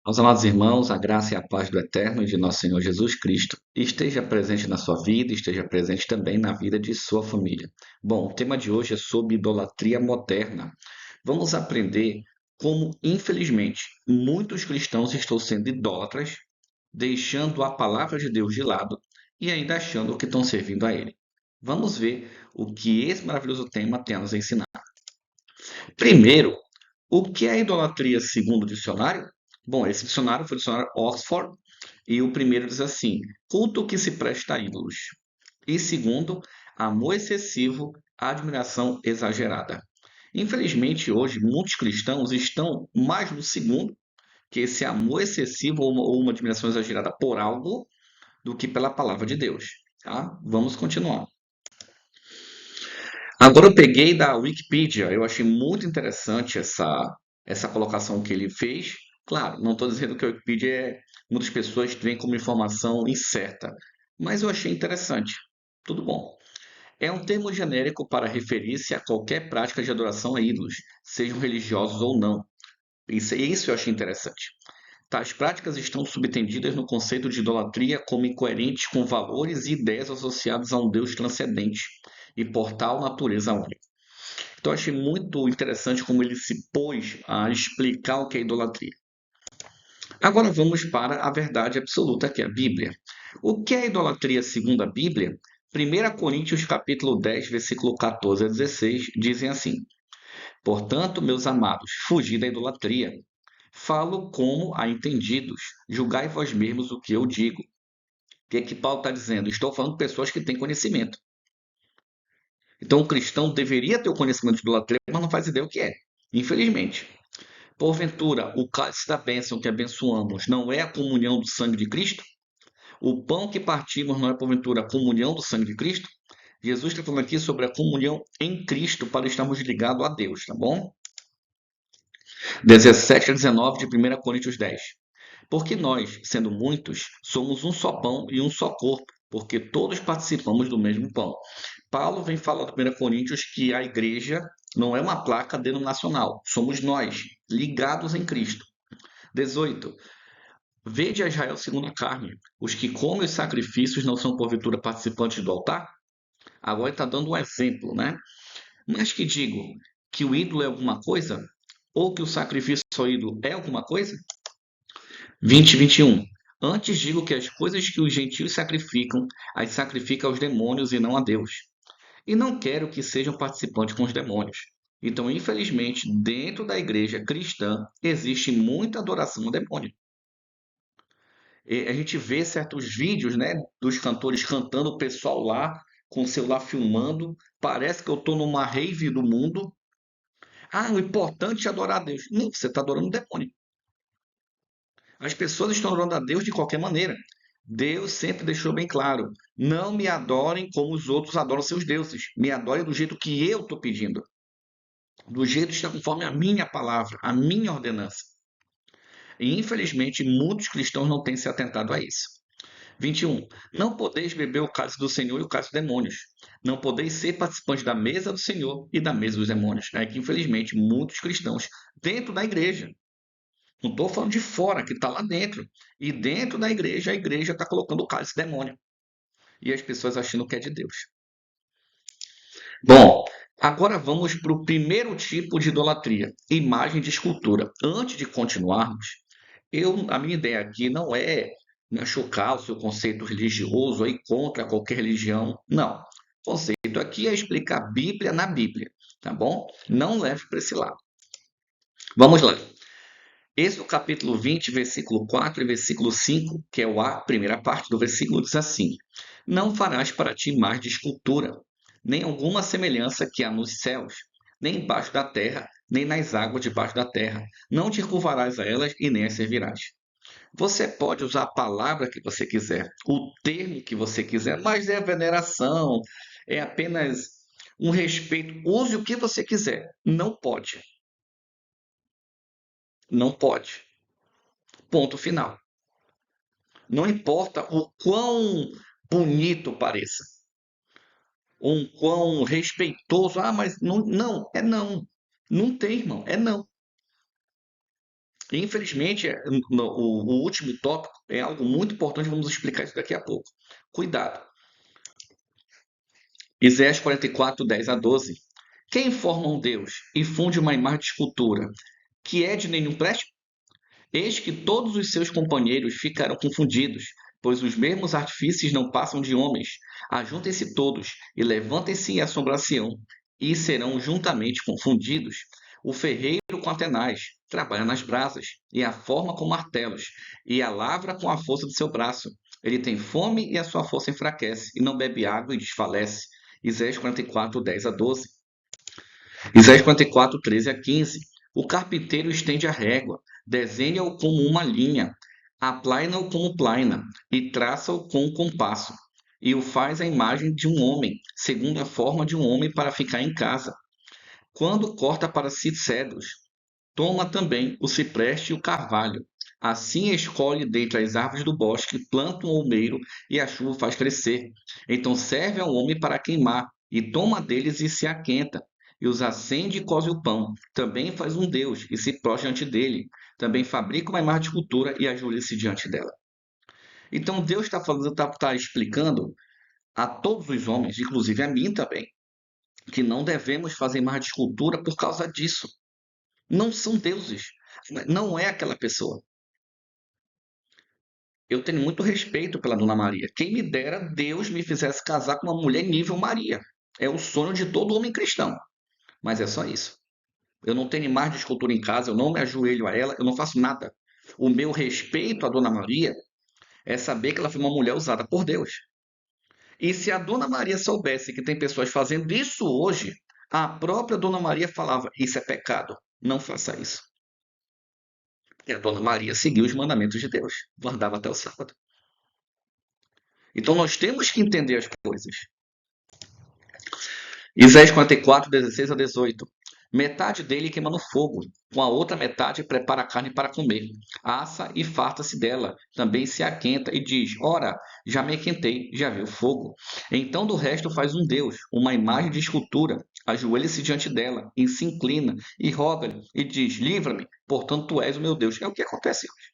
Aos amados irmãos, a graça e a paz do Eterno e de nosso Senhor Jesus Cristo esteja presente na sua vida, esteja presente também na vida de sua família. Bom, o tema de hoje é sobre idolatria moderna. Vamos aprender como, infelizmente, muitos cristãos estão sendo idólatras, deixando a palavra de Deus de lado e ainda achando que estão servindo a Ele. Vamos ver o que esse maravilhoso tema tem a nos ensinar. Primeiro, o que é idolatria segundo o dicionário? Bom, esse dicionário foi o dicionário Oxford e o primeiro diz assim: culto que se presta a ídolos. E segundo, amor excessivo, admiração exagerada. Infelizmente, hoje, muitos cristãos estão mais no segundo, que esse amor excessivo ou uma admiração exagerada por algo, do que pela palavra de Deus. Tá? Vamos continuar. Agora eu peguei da Wikipedia, eu achei muito interessante essa colocação que ele fez. Claro, não estou dizendo que a Wikipedia muitas pessoas veem como informação incerta, mas eu achei interessante. Tudo bom. É um termo genérico para referir-se a qualquer prática de adoração a ídolos, sejam religiosos ou não. Isso eu achei interessante. Tais práticas estão subtendidas no conceito de idolatria como incoerentes com valores e ideias associados a um Deus transcendente e por tal natureza única. Então, achei muito interessante como ele se pôs a explicar o que é idolatria. Agora vamos para a verdade absoluta, que é a Bíblia. O que é idolatria segundo a Bíblia? 1 Coríntios capítulo 10, versículo 14 a 16, dizem assim: portanto, meus amados, fugi da idolatria. Falo como a entendidos. Julgai vós mesmos o que eu digo. O que é que Paulo está dizendo? Estou falando de pessoas que têm conhecimento. Então, o cristão deveria ter o conhecimento de idolatria, mas não faz ideia o que é. Infelizmente. Porventura, o cálice da bênção que abençoamos não é a comunhão do sangue de Cristo? O pão que partimos não é, porventura, a comunhão do sangue de Cristo? Jesus está falando aqui sobre a comunhão em Cristo para estarmos ligados a Deus, tá bom? 17 a 19 de 1 Coríntios 10. Porque nós, sendo muitos, somos um só pão e um só corpo, porque todos participamos do mesmo pão. Paulo vem falando em 1 Coríntios que a igreja não é uma placa denominacional, somos nós, ligados em Cristo. 18. Vede a Israel segundo a carne. Os que comem os sacrifícios não são porventura participantes do altar? Agora ele está dando um exemplo, né? Mas que digo que o ídolo é alguma coisa? Ou que o sacrifício ao ídolo é alguma coisa? 20 e 21. Antes digo que as coisas que os gentios sacrificam, as sacrifica aos demônios e não a Deus. E não quero que sejam participantes com os demônios. Então, infelizmente, dentro da igreja cristã, existe muita adoração ao demônio. E a gente vê certos vídeos, né, dos cantores cantando, o pessoal lá com o celular filmando. Parece que eu estou numa rave do mundo. Ah, o importante é adorar a Deus. Não, você está adorando o demônio. As pessoas estão adorando a Deus de qualquer maneira. Deus sempre deixou bem claro: não me adorem como os outros adoram seus deuses. Me adorem do jeito que eu estou pedindo. Do jeito que está conforme a minha palavra, a minha ordenança. E infelizmente muitos cristãos não têm se atentado a isso. 21. Não podeis beber o cálice do Senhor e o cálice dos demônios. Não podeis ser participantes da mesa do Senhor e da mesa dos demônios. É que, infelizmente, muitos cristãos, dentro da igreja, não estou falando de fora, que está lá dentro. E dentro da igreja, a igreja está colocando o cálice demônio. E as pessoas achando que é de Deus. Bom, agora vamos para o primeiro tipo de idolatria, imagem de escultura. Antes de continuarmos, a minha ideia aqui não é chocar o seu conceito religioso aí contra qualquer religião. Não. O conceito aqui é explicar a Bíblia na Bíblia, tá bom? Não leve para esse lado. Vamos lá. Esse é o capítulo 20, versículo 4 e versículo 5, que é a primeira parte do versículo, diz assim: não farás para ti mais de escultura, nem alguma semelhança que há nos céus, nem embaixo da terra, nem nas águas debaixo da terra. Não te curvarás a elas e nem as servirás. Você pode usar a palavra que você quiser, o termo que você quiser, mas é veneração, é apenas um respeito. Use o que você quiser. Não pode. Não pode. Ponto final. Não importa o quão bonito pareça, ou quão respeitoso. Ah, mas não, não, é não. Não tem, irmão, é não. Infelizmente, o último tópico é algo muito importante, vamos explicar isso daqui a pouco. Cuidado. Isaías 44, 10 a 12. Quem forma um Deus e funde uma imagem de escultura que é de nenhum preste? Eis que todos os seus companheiros ficarão confundidos, pois os mesmos artifícios não passam de homens. Ajuntem-se todos e levantem-se em assombração, e serão juntamente confundidos. O ferreiro com a tenaz trabalha nas brasas, e a forma com martelos, e a lavra com a força do seu braço. Ele tem fome e a sua força enfraquece, e não bebe água e desfalece. Isaías 44, 10 a 12. Isaías 44, 13 a 15. O carpinteiro estende a régua, desenha-o como uma linha, aplaina-o como plaina, e traça-o com um compasso, e o faz a imagem de um homem, segundo a forma de um homem para ficar em casa. Quando corta para si cedros, toma também o cipreste e o carvalho. Assim escolhe dentre as árvores do bosque, planta um olmeiro, e a chuva faz crescer. Então serve ao homem para queimar, e toma deles e se aquenta, e os acende e coze o pão. Também faz um Deus, e se prostra diante dele. Também fabrica uma imagem de escultura e ajoelha-se diante dela. Então Deus está falando, está explicando a todos os homens, inclusive a mim também, que não devemos fazer imagem de escultura por causa disso. Não são deuses. Não é aquela pessoa. Eu tenho muito respeito pela Dona Maria. Quem me dera Deus me fizesse casar com uma mulher nível Maria. É o sonho de todo homem cristão. Mas é só isso. Eu não tenho imagem de escultura em casa, eu não me ajoelho a ela, eu não faço nada. O meu respeito à Dona Maria é saber que ela foi uma mulher usada por Deus. E se a Dona Maria soubesse que tem pessoas fazendo isso hoje, a própria Dona Maria falava: isso é pecado, não faça isso. E a Dona Maria seguiu os mandamentos de Deus, guardava até o sábado. Então nós temos que entender as coisas. Isaías 44, 16 a 18. Metade dele queima no fogo, com a outra metade prepara a carne para comer. Assa e farta-se dela, também se aquenta e diz: ora, já me aquentei, já vi o fogo. Então do resto faz um Deus, uma imagem de escultura, ajoelha-se diante dela, e se inclina, e roga-lhe, e diz: livra-me, portanto tu és o meu Deus. É o que acontece hoje.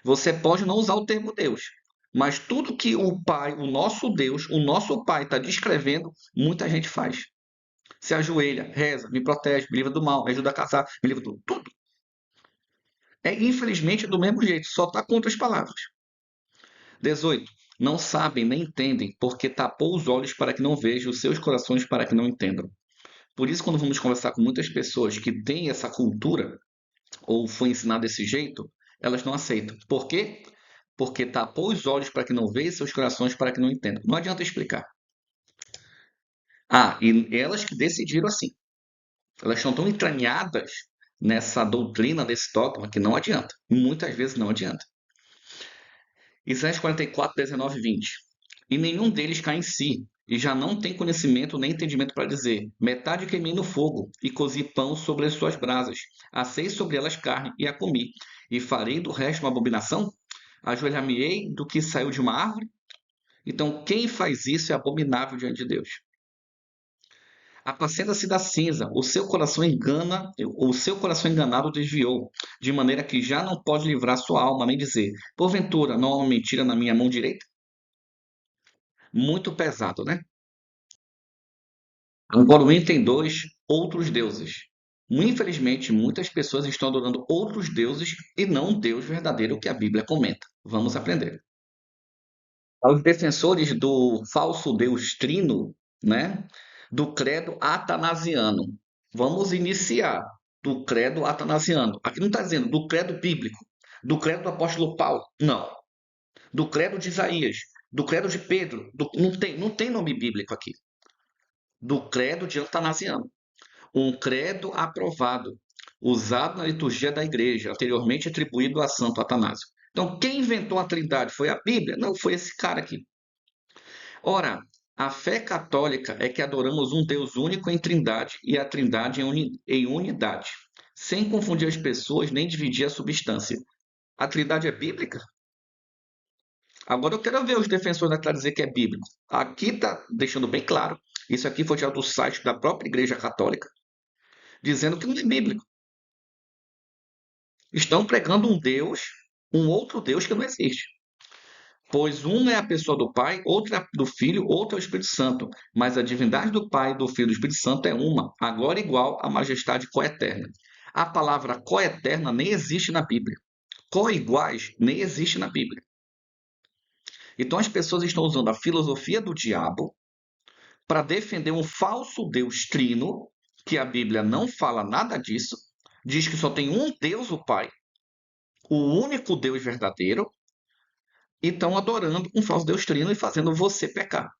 Você pode não usar o termo Deus, mas tudo que o Pai, o nosso Pai está descrevendo, muita gente faz. Se ajoelha, reza, me protege, me livra do mal, me ajuda a casar, me livra do tudo. É infelizmente do mesmo jeito, só está com outras palavras. 18. Não sabem nem entendem, porque tapou os olhos para que não vejam, os seus corações para que não entendam. Por isso, quando vamos conversar com muitas pessoas que têm essa cultura, ou foi ensinado desse jeito, elas não aceitam. Por quê? Porque tapou os olhos para que não vejam, seus corações para que não entendam. Não adianta explicar. Ah, e elas que decidiram assim. Elas estão tão entranhadas nessa doutrina, desse dogma, que não adianta. Muitas vezes não adianta. Isaías 44, 19 e 20. E nenhum deles cai em si, e já não tem conhecimento nem entendimento para dizer: metade queimei no fogo, e cozi pão sobre as suas brasas, assei sobre elas carne e a comi, e farei do resto uma abominação? Ajoelhar-me-ei do que saiu de uma árvore? Então, quem faz isso é abominável diante de Deus. Apacenta-se da cinza, o seu coração enganado desviou, de maneira que já não pode livrar sua alma, nem dizer: porventura não há uma mentira na minha mão direita? Muito pesado, né? Agora o item 2, outros deuses. Infelizmente, muitas pessoas estão adorando outros deuses e não o Deus verdadeiro que a Bíblia comenta. Vamos aprender. Aos defensores do falso Deus Trino, né? Do credo atanasiano. Vamos iniciar do credo atanasiano. Aqui não está dizendo do credo bíblico, do credo do apóstolo Paulo, não. Do credo de Isaías, do credo de Pedro, não tem nome bíblico aqui. Do credo de Atanasiano. Um credo aprovado, usado na liturgia da igreja, anteriormente atribuído a Santo Atanásio. Então, quem inventou a Trindade foi a Bíblia? Não, foi esse cara aqui. Ora, a fé católica é que adoramos um Deus único em Trindade e a Trindade em unidade, sem confundir as pessoas nem dividir a substância. A Trindade é bíblica? Agora eu quero ver os defensores da dizer que é bíblico. Aqui está deixando bem claro. Isso aqui foi tirado do site da própria Igreja Católica, dizendo que não é bíblico. Estão pregando um outro Deus que não existe. Pois um é a pessoa do Pai, outro é do Filho, outro é o Espírito Santo. Mas a divindade do Pai, do Filho e do Espírito Santo é uma, a glória igual, a majestade coeterna. A palavra coeterna nem existe na Bíblia. Coiguais nem existe na Bíblia. Então as pessoas estão usando a filosofia do diabo para defender um falso Deus trino, que a Bíblia não fala nada disso, diz que só tem um Deus, o Pai, o único Deus verdadeiro, e estão adorando um falso Deus trino e fazendo você pecar.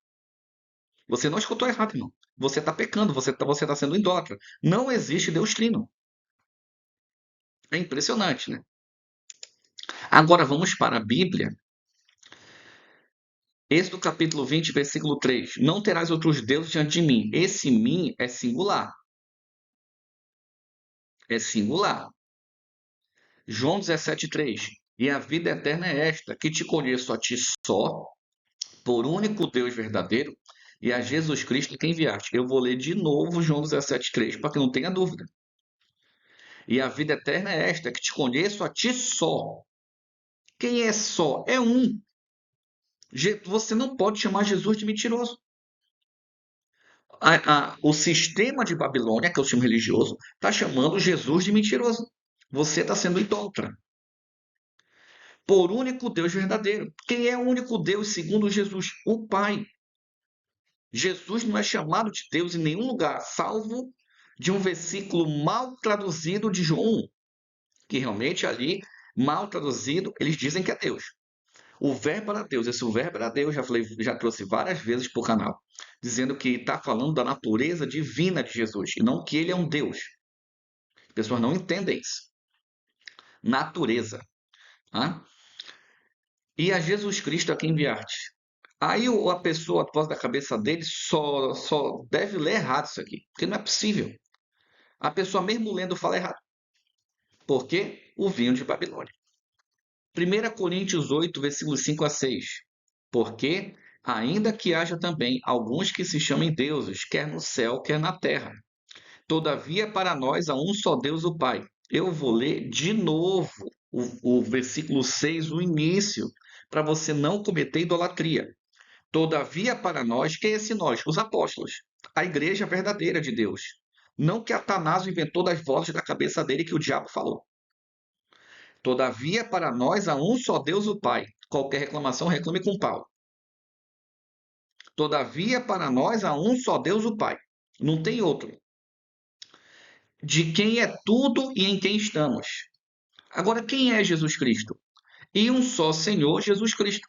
Você não escutou errado, irmão. Você está pecando, você tá sendo idólatra. Não existe Deus trino. É impressionante, né? Agora vamos para a Bíblia. Êxodo capítulo 20, versículo 3. Não terás outros deuses diante de mim. Esse mim é singular. É singular. João 17,3. E a vida eterna é esta, que te conheço a ti só, por único Deus verdadeiro, e a Jesus Cristo que enviaste. Eu vou ler de novo João 17,3, para que não tenha dúvida. E a vida eterna é esta, que te conheço a ti só. Quem é só? É um. Você não pode chamar Jesus de mentiroso. O sistema de Babilônia, que é o sistema religioso, está chamando Jesus de mentiroso. Você está sendo idólatra. Por único Deus verdadeiro. Quem é o único Deus segundo Jesus? O Pai. Jesus não é chamado de Deus em nenhum lugar, salvo de um versículo mal traduzido de João 1, que realmente ali, mal traduzido, eles dizem que é Deus. O verbo era Deus, esse verbo era Deus, já trouxe várias vezes para o canal, dizendo que está falando da natureza divina de Jesus, e não que ele é um Deus. As pessoas não entendem isso. Natureza. Tá? E a Jesus Cristo a quem enviaste. Aí a pessoa, após da cabeça dele, só deve ler errado isso aqui, porque não é possível. A pessoa mesmo lendo fala errado. Porque o vinho de Babilônia. 1 Coríntios 8, versículos 5 a 6. Porque, ainda que haja também alguns que se chamem deuses, quer no céu, quer na terra. Todavia, para nós há um só Deus, o Pai. Eu vou ler de novo o versículo 6, o início, para você não cometer idolatria. Todavia, para nós, quem é esse nós? Os apóstolos, a igreja verdadeira de Deus. Não que Atanásio inventou das vozes da cabeça dele que o diabo falou. Todavia, para nós há um só Deus, o Pai. Qualquer reclamação, reclame com Paulo. Todavia, para nós há um só Deus, o Pai. Não tem outro. De quem é tudo e em quem estamos. Agora, quem é Jesus Cristo? E um só Senhor, Jesus Cristo,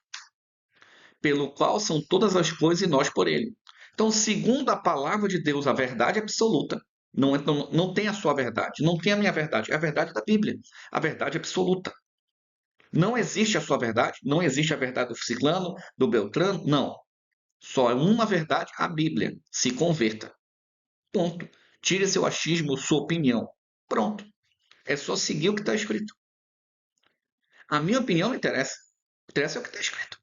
pelo qual são todas as coisas e nós por ele. Então, segundo a palavra de Deus, a verdade absoluta, não tem a sua verdade, não tem a minha verdade, é a verdade da Bíblia, a verdade absoluta. Não existe a sua verdade, não existe a verdade do ciclano, do beltrano, não. Só é uma verdade, a Bíblia. Se converta. Ponto. Tire seu achismo, sua opinião. Pronto. É só seguir o que está escrito. A minha opinião não interessa. Interessa é o que está escrito.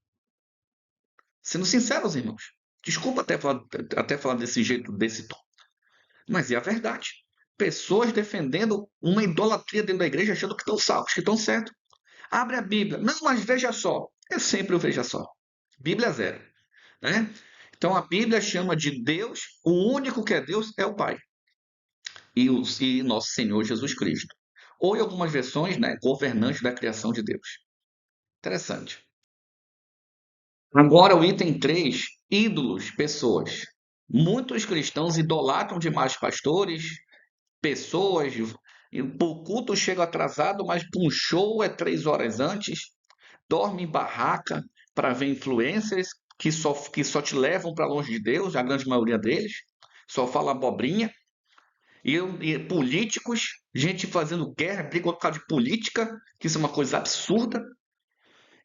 Sendo sinceros, irmãos. Desculpa até falar desse jeito, desse tom. Mas é a verdade. Pessoas defendendo uma idolatria dentro da igreja, achando que estão salvos, que estão certos. Abre a Bíblia. Não, mas veja só. É sempre o veja só. Bíblia zero. Né? Então a Bíblia chama de Deus, o único que é Deus é o Pai. E nosso Senhor Jesus Cristo. Ou em algumas versões, né, governante da criação de Deus. Interessante. Agora o item 3, ídolos, pessoas. Muitos cristãos idolatram demais pastores, pessoas, e o culto chega atrasado, mas para um show é 3 horas antes, dorme em barraca para ver influencers que só te levam para longe de Deus, a grande maioria deles, só fala abobrinha. E políticos, gente fazendo guerra, briga por causa de política, que isso é uma coisa absurda.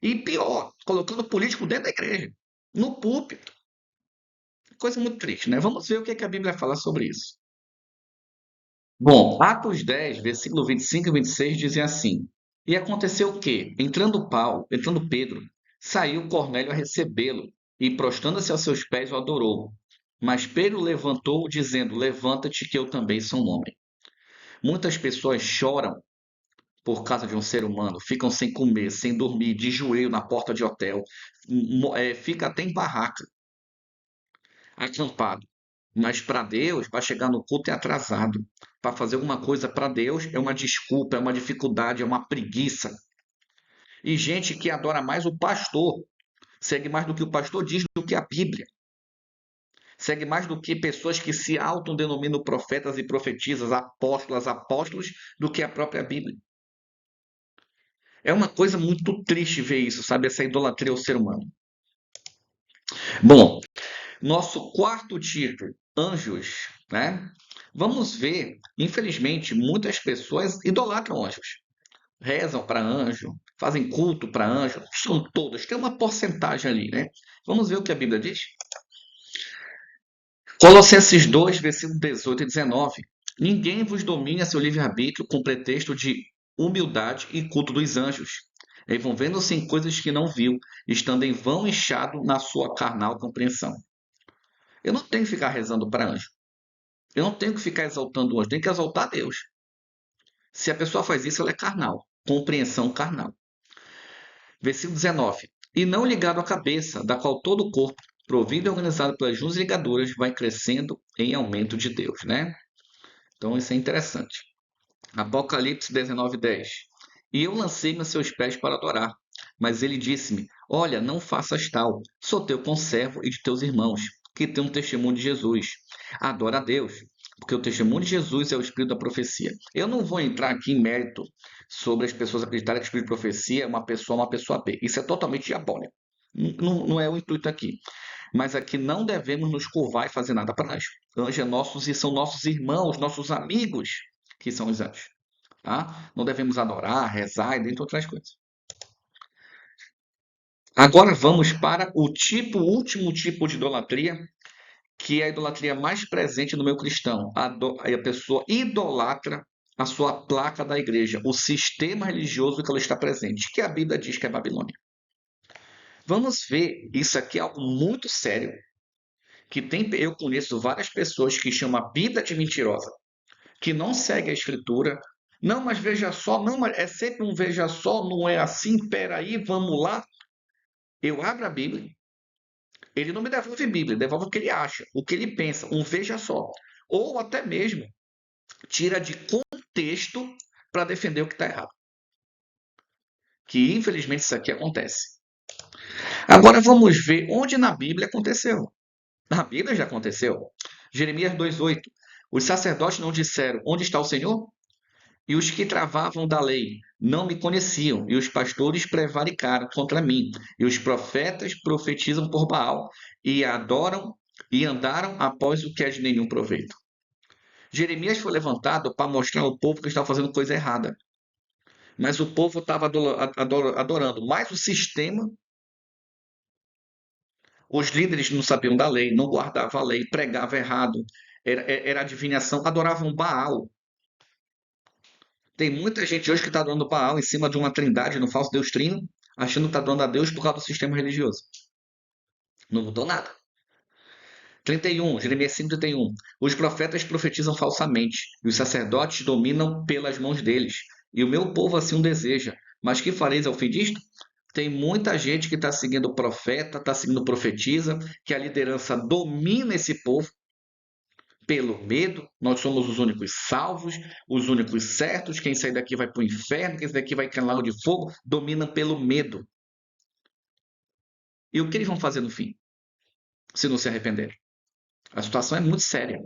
E pior, colocando político dentro da igreja, no púlpito. Coisa muito triste, né? Vamos ver o que a Bíblia fala sobre isso. Bom, Atos 10, versículo 25 e 26 dizem assim: E aconteceu o quê? Entrando Pedro, saiu Cornélio a recebê-lo, e prostrando-se aos seus pés o adorou. Mas Pedro levantou, dizendo: Levanta-te, que eu também sou um homem. Muitas pessoas choram por causa de um ser humano, ficam sem comer, sem dormir, de joelho na porta de hotel, fica até em barraca, acampado. Mas para Deus, para chegar no culto é atrasado. Para fazer alguma coisa para Deus é uma desculpa, é uma dificuldade, é uma preguiça. E gente que adora mais o pastor, segue mais do que o pastor diz do que a Bíblia. Segue mais do que pessoas que se autodenominam profetas e profetisas, apóstolos, do que a própria Bíblia. É uma coisa muito triste ver isso, sabe? Essa idolatria ao ser humano. Bom, nosso quarto tipo, anjos, né? Vamos ver, infelizmente, muitas pessoas idolatram anjos. Rezam para anjo, fazem culto para anjo. Não são todas, tem uma porcentagem ali, né? Vamos ver o que a Bíblia diz? Colossenses 2, versículo 18 e 19. Ninguém vos domine a seu livre-arbítrio com pretexto de humildade e culto dos anjos, envolvendo-se em coisas que não viu, estando em vão inchado na sua carnal compreensão. Eu não tenho que ficar rezando para anjo. Eu não tenho que ficar exaltando o anjo. Eu tenho que exaltar Deus. Se a pessoa faz isso, ela é carnal. Compreensão carnal. Versículo 19. E não ligado à cabeça, da qual todo o corpo, provido e organizado pelas juntas ligaduras, vai crescendo em aumento de Deus, né? Então isso é interessante. Apocalipse 19:10. E eu lancei-me a seus pés para adorar. Mas ele disse-me: Olha, não faças tal. Sou teu conservo e de teus irmãos, que têm um testemunho de Jesus. Adora a Deus, porque o testemunho de Jesus é o espírito da profecia. Eu não vou entrar aqui em mérito sobre as pessoas acreditarem que o espírito de profecia é uma pessoa B. Isso é totalmente diabólico. Não é o intuito aqui. Mas aqui não devemos nos curvar e fazer nada para anjo. Anjos é nossos e são nossos irmãos, nossos amigos, que são os anjos. Tá? Não devemos adorar, rezar e dentre outras coisas. Agora vamos para o último tipo de idolatria, que é a idolatria mais presente no meio cristão. A pessoa idolatra a sua placa da igreja, o sistema religioso que ela está presente, que a Bíblia diz que é Babilônia. Vamos ver, isso aqui é algo muito sério, eu conheço várias pessoas que chamam a Bíblia de mentirosa, que não segue a escritura. Não, mas veja só, não, mas é sempre um veja só, não é assim, peraí, vamos lá. Eu abro a Bíblia, ele não me devolve a Bíblia, devolve o que ele acha, o que ele pensa, um veja só. Ou até mesmo tira de contexto para defender o que está errado. Que infelizmente isso aqui acontece. Agora vamos ver onde na Bíblia aconteceu. Na Bíblia já aconteceu. Jeremias 2:8. Os sacerdotes não disseram: Onde está o Senhor? E os que travavam da lei não me conheciam, e os pastores prevaricaram contra mim, e os profetas profetizam por Baal, e adoram e andaram após o que é de nenhum proveito. Jeremias foi levantado para mostrar ao povo que estava fazendo coisa errada. Mas o povo estava adorando mais o sistema. Os líderes não sabiam da lei, não guardavam a lei, pregavam errado, era adivinhação, adoravam Baal. Tem muita gente hoje que está adorando Baal em cima de uma trindade, no falso Deus trino, achando que está adorando a Deus por causa do sistema religioso. Não mudou nada. 31, Jeremias 5:31. Os profetas profetizam falsamente, e os sacerdotes dominam pelas mãos deles. E o meu povo assim o deseja. Mas que fareis ao fim disto? Tem muita gente que está seguindo o profeta, está seguindo profetiza, que a liderança domina esse povo pelo medo. Nós somos os únicos salvos, os únicos certos. Quem sair daqui vai para o inferno, quem sair daqui vai cair no lago de fogo. Dominam pelo medo. E o que eles vão fazer no fim, se não se arrependerem? A situação é muito séria.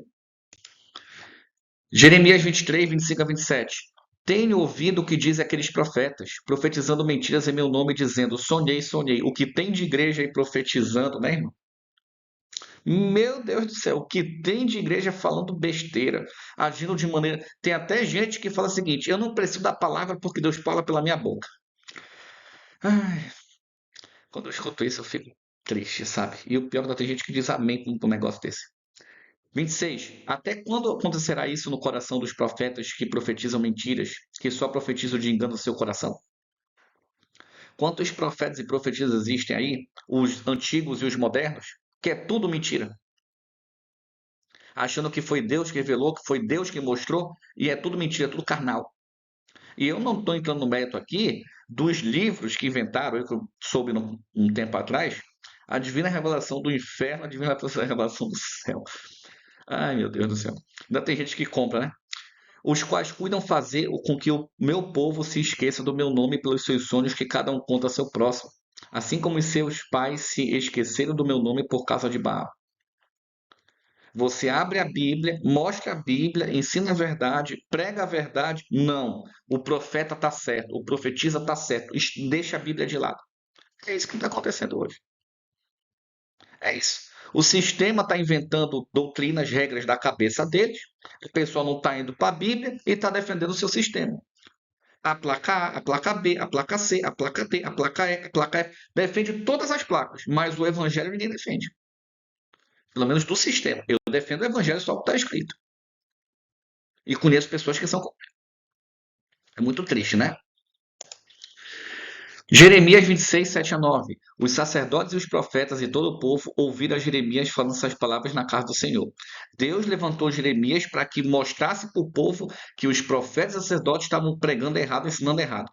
Jeremias 23, 25 a 27. Tenho ouvido o que dizem aqueles profetas, profetizando mentiras em meu nome, dizendo: sonhei, sonhei. O que tem de igreja aí profetizando, né, irmão? Meu Deus do céu, o que tem de igreja falando besteira, agindo de maneira. Tem até gente que fala o seguinte: eu não preciso da palavra porque Deus fala pela minha boca. Ai, quando eu escuto isso, eu fico triste, sabe? E o pior é que tem gente que diz amém com um negócio desse. 26. Até quando acontecerá isso no coração dos profetas que profetizam mentiras, que só profetizam de engano no seu coração? Quantos profetas e profetisas existem aí, os antigos e os modernos, que é tudo mentira? Achando que foi Deus que revelou, que foi Deus que mostrou, e é tudo mentira, é tudo carnal. E eu não estou entrando no mérito aqui dos livros que inventaram, eu que eu soube um tempo atrás, a Divina Revelação do Inferno, a Divina Revelação do Céu. Ai, meu Deus do céu. Ainda tem gente que compra, né? Os quais cuidam fazer com que o meu povo se esqueça do meu nome pelos seus sonhos que cada um conta a seu próximo, assim como os seus pais se esqueceram do meu nome por causa de Baal. Você abre a Bíblia, mostra a Bíblia, ensina a verdade, prega a verdade. Não, o profeta está certo, o profetiza está certo, deixa a Bíblia de lado. É isso que está acontecendo hoje. É isso. O sistema está inventando doutrinas, regras da cabeça deles. O pessoal não está indo para a Bíblia e está defendendo o seu sistema. A placa A, a placa B, a placa C, a placa D, a placa E, a placa F. Defende todas as placas, mas o evangelho ninguém defende. Pelo menos do sistema. Eu defendo o evangelho só o que está escrito. E conheço pessoas que são. É muito triste, né? Jeremias 26, 7 a 9. Os sacerdotes e os profetas e todo o povo ouviram Jeremias falando essas palavras na casa do Senhor. Deus levantou Jeremias para que mostrasse para o povo que os profetas e sacerdotes estavam pregando errado, ensinando errado.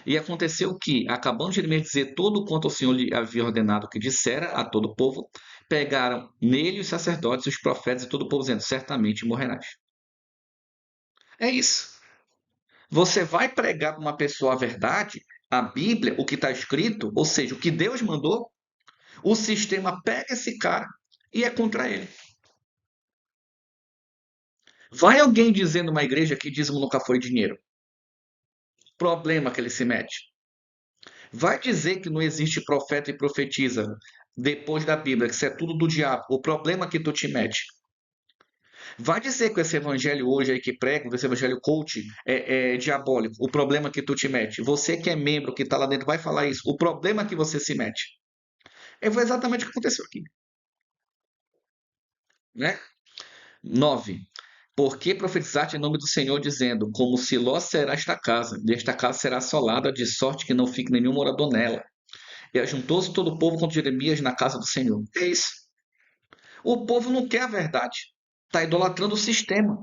E aconteceu que, acabando Jeremias de dizer tudo quanto o Senhor lhe havia ordenado que dissera a todo o povo, pegaram nele os sacerdotes, os profetas e todo o povo, dizendo: certamente morrerás. É isso. Você vai pregar para uma pessoa a verdade, a Bíblia, o que está escrito, ou seja, o que Deus mandou, o sistema pega esse cara e é contra ele. Vai alguém dizer numa igreja que dízimo nunca foi dinheiro? Problema que ele se mete. Vai dizer que não existe profeta e profetiza depois da Bíblia, que isso é tudo do diabo. O problema que tu te mete. Vai dizer que esse evangelho hoje aí que prega, esse evangelho coach é diabólico. O problema que tu te mete. Você que é membro, que está lá dentro, vai falar isso. O problema que você se mete. Foi exatamente o que aconteceu aqui. Né? 9. Por que profetizaste em nome do Senhor, dizendo: como Siló será esta casa, e esta casa será assolada, de sorte que não fique nenhum morador nela. E ajuntou-se todo o povo contra Jeremias na casa do Senhor. É isso. O povo não quer a verdade. Está idolatrando o sistema.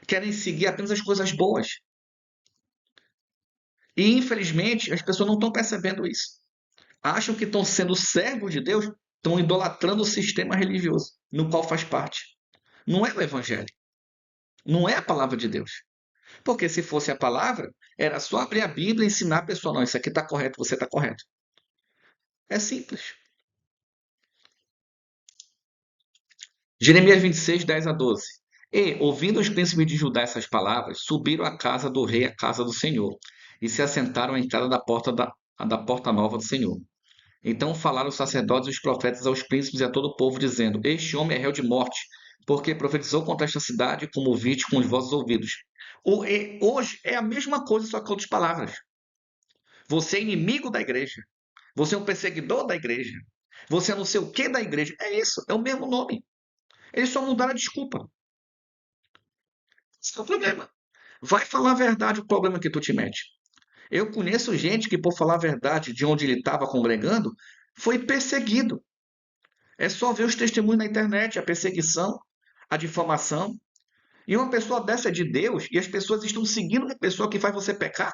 Querem seguir apenas as coisas boas. E, infelizmente, as pessoas não estão percebendo isso. Acham que estão sendo servos de Deus, estão idolatrando o sistema religioso, no qual faz parte. Não é o Evangelho. Não é a palavra de Deus. Porque se fosse a palavra, era só abrir a Bíblia e ensinar a pessoa: não, isso aqui está correto, você está correto. É simples. Jeremias 26, 10 a 12. E, ouvindo os príncipes de Judá essas palavras, subiram à casa do rei, à casa do Senhor, e se assentaram à entrada da porta nova do Senhor. Então falaram os sacerdotes e os profetas aos príncipes e a todo o povo, dizendo: este homem é réu de morte, porque profetizou contra esta cidade, como viste com os vossos ouvidos. Hoje é a mesma coisa, só com outras palavras. Você é inimigo da igreja. Você é um perseguidor da igreja. Você é não sei o que da igreja. É isso, é o mesmo nome. Eles só mudaram a desculpa. Esse é o problema. Vai falar a verdade, o problema que tu te mete. Eu conheço gente que, por falar a verdade de onde ele estava congregando, foi perseguido. É só ver os testemunhos na internet, a perseguição, a difamação. E uma pessoa dessa é de Deus e as pessoas estão seguindo uma pessoa que faz você pecar.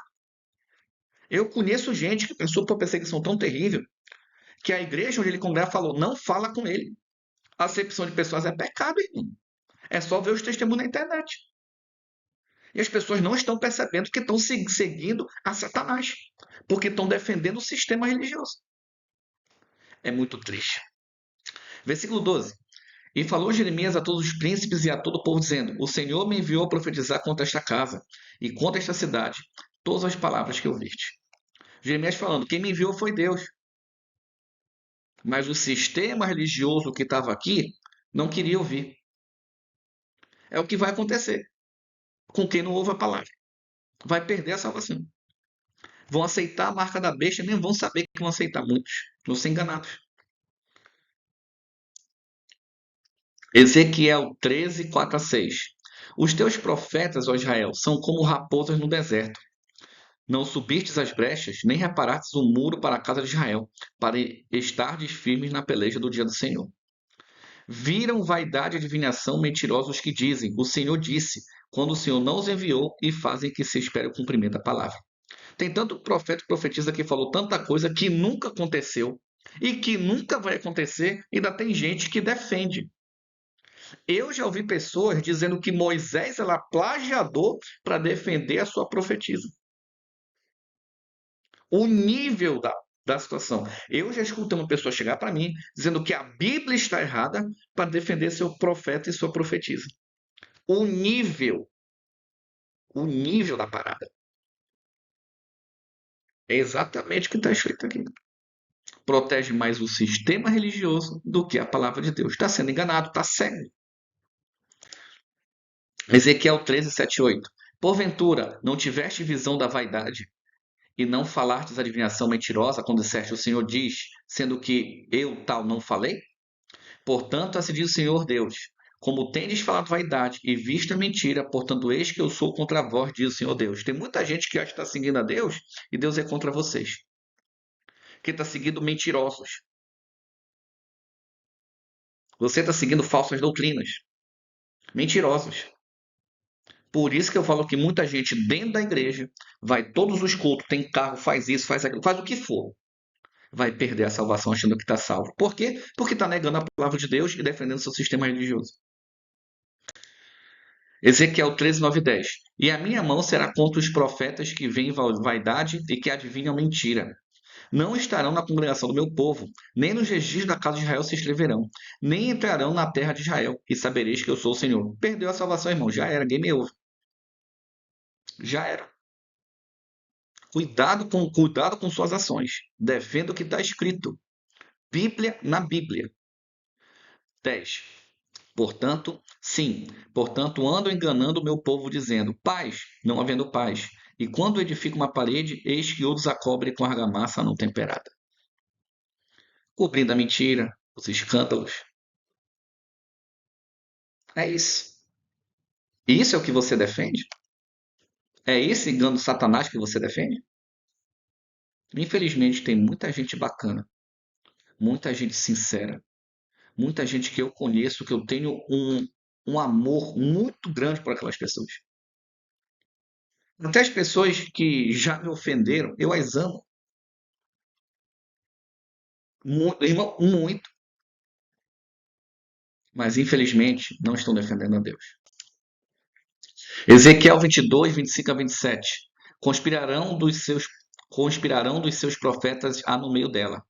Eu conheço gente que passou por uma perseguição tão terrível que a igreja onde ele congrega falou: não fala com ele. A acepção de pessoas é pecado, irmão. É só ver os testemunhos na internet. E as pessoas não estão percebendo que estão seguindo a Satanás, porque estão defendendo o sistema religioso. É muito triste. Versículo 12. E falou Jeremias a todos os príncipes e a todo o povo, dizendo: o Senhor me enviou a profetizar contra esta casa e contra esta cidade todas as palavras que ouviste. Jeremias falando: quem me enviou foi Deus. Mas o sistema religioso que estava aqui não queria ouvir. É o que vai acontecer com quem não ouve a palavra. Vai perder a salvação. Vão aceitar a marca da besta e nem vão saber que vão aceitar muitos. Vão ser enganados. Ezequiel 13, 4 a 6. Os teus profetas, ó Israel, são como raposas no deserto. Não subistes as brechas, nem reparastes o muro para a casa de Israel, para estardes firmes na peleja do dia do Senhor. Viram vaidade e adivinhação mentirosos que dizem, o Senhor disse, quando o Senhor não os enviou e fazem que se espere o cumprimento da palavra. Tem tanto profeta e profetisa que falou tanta coisa que nunca aconteceu e que nunca vai acontecer, e ainda tem gente que defende. Eu já ouvi pessoas dizendo que Moisés era plagiador para defender a sua profetisa. O nível da situação. Eu já escutei uma pessoa chegar para mim dizendo que a Bíblia está errada para defender seu profeta e sua profetisa. O nível, o nível da parada. É exatamente o que está escrito aqui. Protege mais o sistema religioso do que a palavra de Deus. Está sendo enganado, está cego. Ezequiel 13, 7, 8. Porventura, não tiveste visão da vaidade, e não falastes adivinhação mentirosa, quando disseste o Senhor diz, sendo que eu tal não falei? Portanto, assim diz o Senhor Deus: como tendes falado vaidade e visto a mentira, portanto, eis que eu sou contra vós, diz o Senhor Deus. Tem muita gente que acha que está seguindo a Deus e Deus é contra vocês. Que está seguindo mentirosos. Você está seguindo falsas doutrinas. Mentirosos. Por isso que eu falo que muita gente dentro da igreja vai todos os cultos, tem carro, faz isso, faz aquilo, faz o que for. Vai perder a salvação achando que está salvo. Por quê? Porque está negando a palavra de Deus e defendendo seu sistema religioso. Ezequiel 13, 9 e 10. E a minha mão será contra os profetas que veem vaidade e que adivinham mentira. Não estarão na congregação do meu povo, nem nos registros da casa de Israel se inscreverão, nem entrarão na terra de Israel, e sabereis que eu sou o Senhor. Perdeu a salvação, irmão. Já era, game over. Já era. Cuidado com suas ações. Defenda o que está escrito. Bíblia na Bíblia. 10. Portanto, ando enganando o meu povo, dizendo: paz, não havendo paz. E quando edifico uma parede, eis que outros a cobrem com argamassa não temperada. Cobrindo a mentira, os escândalos. É isso. Isso é o que você defende? É esse engano de Satanás que você defende? Infelizmente, tem muita gente bacana, muita gente sincera, muita gente que eu conheço, que eu tenho um amor muito grande por aquelas pessoas. Até as pessoas que já me ofenderam, eu as amo. Muito, irmão, muito. Mas infelizmente não estão defendendo a Deus. Ezequiel 22, 25 a 27. Conspirarão dos seus, conspirarão dos seus profetas há no meio dela,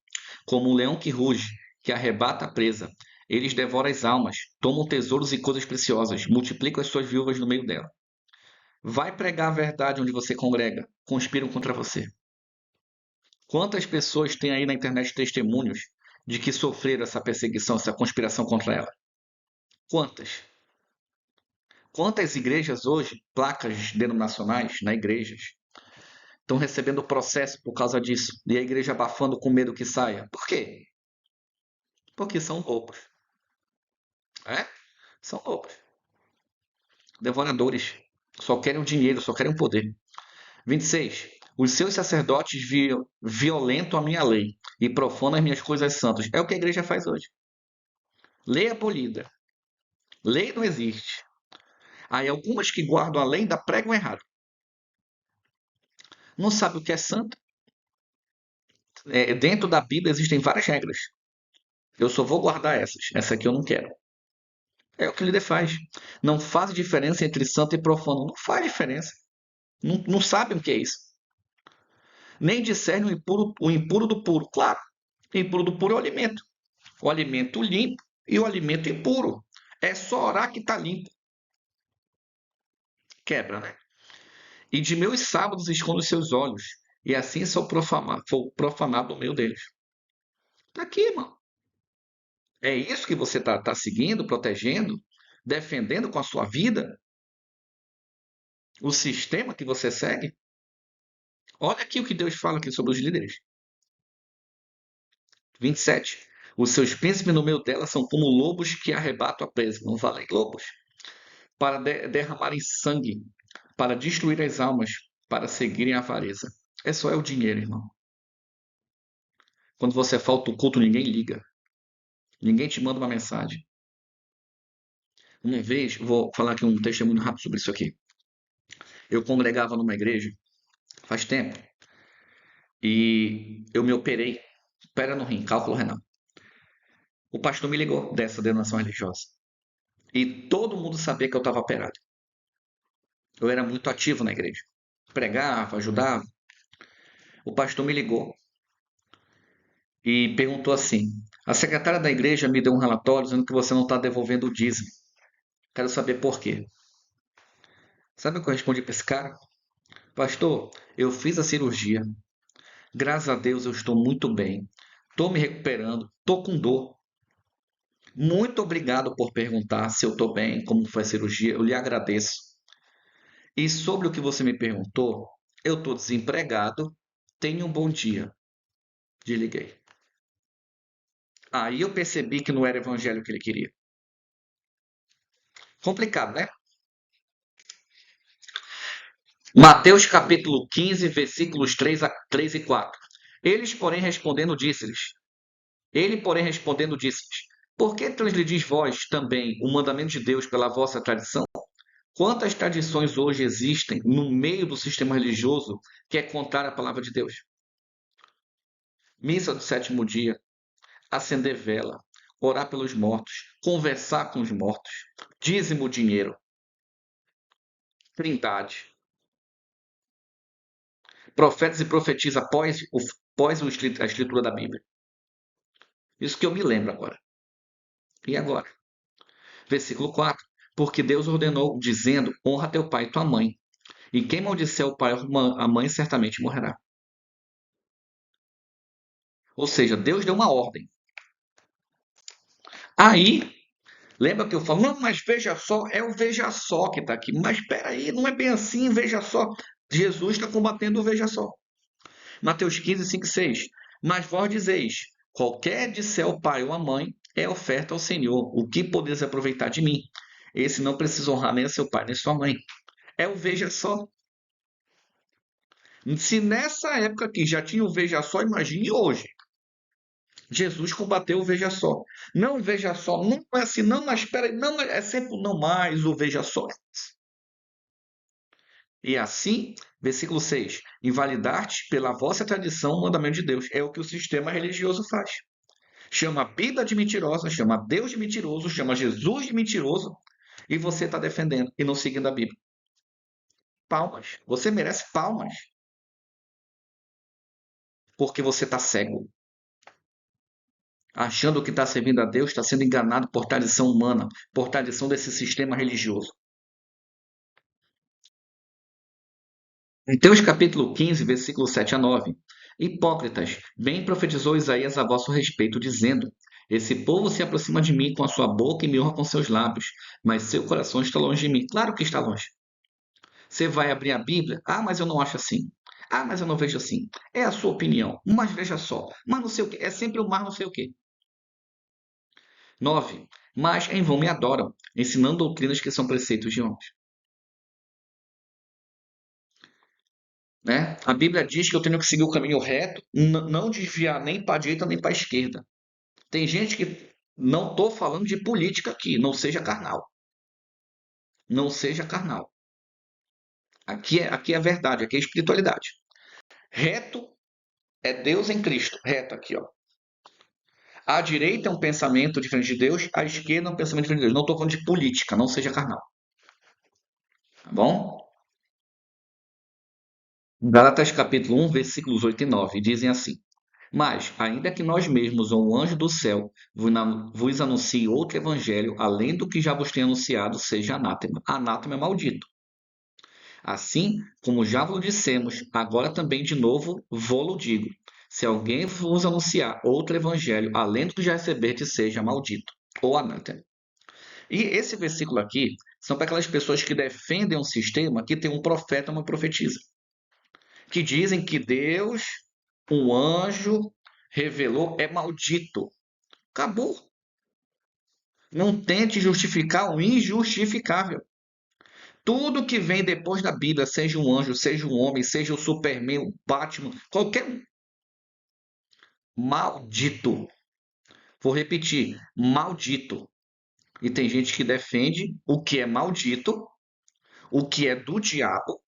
como um leão que ruge, que arrebata a presa. Eles devoram as almas, tomam tesouros e coisas preciosas, multiplicam as suas viúvas no meio dela. Vai pregar a verdade onde você congrega, conspiram contra você. Quantas pessoas têm aí na internet testemunhos de que sofreram essa perseguição, essa conspiração contra ela? Quantas? Quantas igrejas hoje, placas denominacionais na igrejas, estão recebendo processo por causa disso? E a igreja abafando com medo que saia? Por quê? Porque são loucos. É? São loucos. Devoradores. Só querem o dinheiro, só querem o poder. 26. Os seus sacerdotes violentam a minha lei e profanam as minhas coisas santas. É o que a igreja faz hoje. Lei abolida. Lei não existe. Aí algumas que guardam a lei ainda pregam errado. Não sabe o que é santo? Dentro da Bíblia existem várias regras. Eu só vou guardar essas. Essa aqui eu não quero. É o que o líder faz. Não faz diferença entre santo e profano. Não faz diferença. Não, não sabem o que é isso. Nem discerne o impuro do puro. Claro, o impuro do puro é o alimento. O alimento limpo e o alimento impuro. É só orar que está limpo. Quebra, né? E de meus sábados escondo os seus olhos. E assim sou profanado no meio deles. Está aqui, irmão. É isso que você está seguindo, protegendo, defendendo com a sua vida? O sistema que você segue? Olha aqui o que Deus fala aqui sobre os líderes. 27. Os seus príncipes no meio dela são como lobos que arrebatam a presa. Não valem lobos? Para derramarem sangue, para destruir as almas, para seguirem a avareza. É só o dinheiro, irmão. Quando você falta o culto, ninguém liga. Ninguém te manda uma mensagem. Uma vez, vou falar aqui um testemunho rápido sobre isso aqui. Eu congregava numa igreja faz tempo e eu me operei, pera no rim, cálculo renal. O pastor me ligou dessa denominação religiosa e todo mundo sabia que eu estava operado. Eu era muito ativo na igreja, pregava, ajudava. O pastor me ligou e perguntou assim: a secretária da igreja me deu um relatório dizendo que você não está devolvendo o dízimo. Quero saber por quê. Sabe o que eu respondi para esse cara? Pastor, eu fiz a cirurgia. Graças a Deus eu estou muito bem. Estou me recuperando. Estou com dor. Muito obrigado por perguntar se eu estou bem, como foi a cirurgia. Eu lhe agradeço. E sobre o que você me perguntou, eu estou desempregado. Tenha um bom dia. Desliguei. Aí eu percebi que não era o evangelho que ele queria. Complicado, né? Mateus capítulo 15, versículos 3 e 4. Eles, porém, respondendo, disse-lhes: Ele, porém, respondendo, disse-lhes: Por que transgredis vós também o mandamento de Deus pela vossa tradição? Quantas tradições hoje existem no meio do sistema religioso que é contrária à palavra de Deus? Missa do sétimo dia, acender vela, orar pelos mortos, conversar com os mortos, dízimo dinheiro, trindade, profetas e profetiza após a escritura da Bíblia. Isso que eu me lembro agora. E agora? Versículo 4. Porque Deus ordenou, dizendo: honra teu pai e tua mãe. E quem maldizer o pai ou a mãe certamente morrerá. Ou seja, Deus deu uma ordem. Aí, lembra que eu falo, não, mas veja só, é o veja só que está aqui. Mas espera aí, não é bem assim, veja só. Jesus está combatendo o veja só. Mateus 15, 5 e 6. Mas vós dizeis, qualquer disser ao pai ou à mãe é oferta ao Senhor. O que podeis aproveitar de mim? Esse não precisa honrar nem a seu pai nem a sua mãe. É o veja só. Se nessa época aqui já tinha o veja só, imagine hoje. Jesus combateu o veja só. Não veja só, não é assim, não, mas espera aí, não, é sempre o não mais, o veja só. E assim, versículo 6, invalidar-te pela vossa tradição o mandamento de Deus. É o que o sistema religioso faz. Chama a Bíblia de mentirosa, chama Deus de mentiroso, chama Jesus de mentiroso, e você está defendendo e não seguindo a Bíblia. Palmas. Você merece palmas. Porque você está cego. Achando que está servindo a Deus, está sendo enganado por tradição humana, por tradição desse sistema religioso. Mateus capítulo 15, versículo 7 a 9. Hipócritas, bem profetizou Isaías a vosso respeito, dizendo: Esse povo se aproxima de mim com a sua boca e me honra com seus lábios, mas seu coração está longe de mim. Claro que está longe. Você vai abrir a Bíblia? Ah, mas eu não acho assim. Ah, mas eu não vejo assim. É a sua opinião. Mas veja só. Mas não sei o quê. É sempre o mar não sei o quê. 9. Mas em vão me adoram, ensinando doutrinas que são preceitos de homens. Né? A Bíblia diz que eu tenho que seguir o caminho reto, não desviar nem para a direita nem para a esquerda. Tem gente que não estou falando de política aqui, não seja carnal. Não seja carnal. Aqui é verdade, aqui é espiritualidade. Reto é Deus em Cristo. Reto aqui, ó. A direita é um pensamento diferente de Deus, a esquerda é um pensamento diferente de Deus. Não estou falando de política, não seja carnal. Tá bom? Gálatas capítulo 1, versículos 8 e 9 dizem assim: Mas, ainda que nós mesmos ou um anjo do céu vos anuncie outro evangelho, além do que já vos tenho anunciado, seja anátema. Anátema é maldito. Assim, como já vos dissemos, agora também de novo vou-lo digo: se alguém vos anunciar outro evangelho, além do que já recebeste, seja maldito ou anátema. E esse versículo aqui são para aquelas pessoas que defendem um sistema que tem um profeta ou uma profetisa, que dizem que Deus, um anjo, revelou, é maldito. Acabou. Não tente justificar o injustificável. Tudo que vem depois da Bíblia, seja um anjo, seja um homem, seja o Superman, o Batman, qualquer um, maldito. Vou repetir, maldito. E tem gente que defende o que é maldito, o que é do diabo,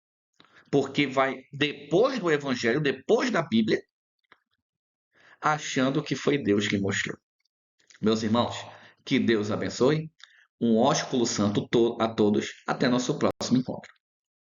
porque vai depois do evangelho, depois da Bíblia, achando que foi Deus que mostrou. Meus irmãos, que Deus abençoe. Um ósculo santo a todos. Até nosso próximo encontro.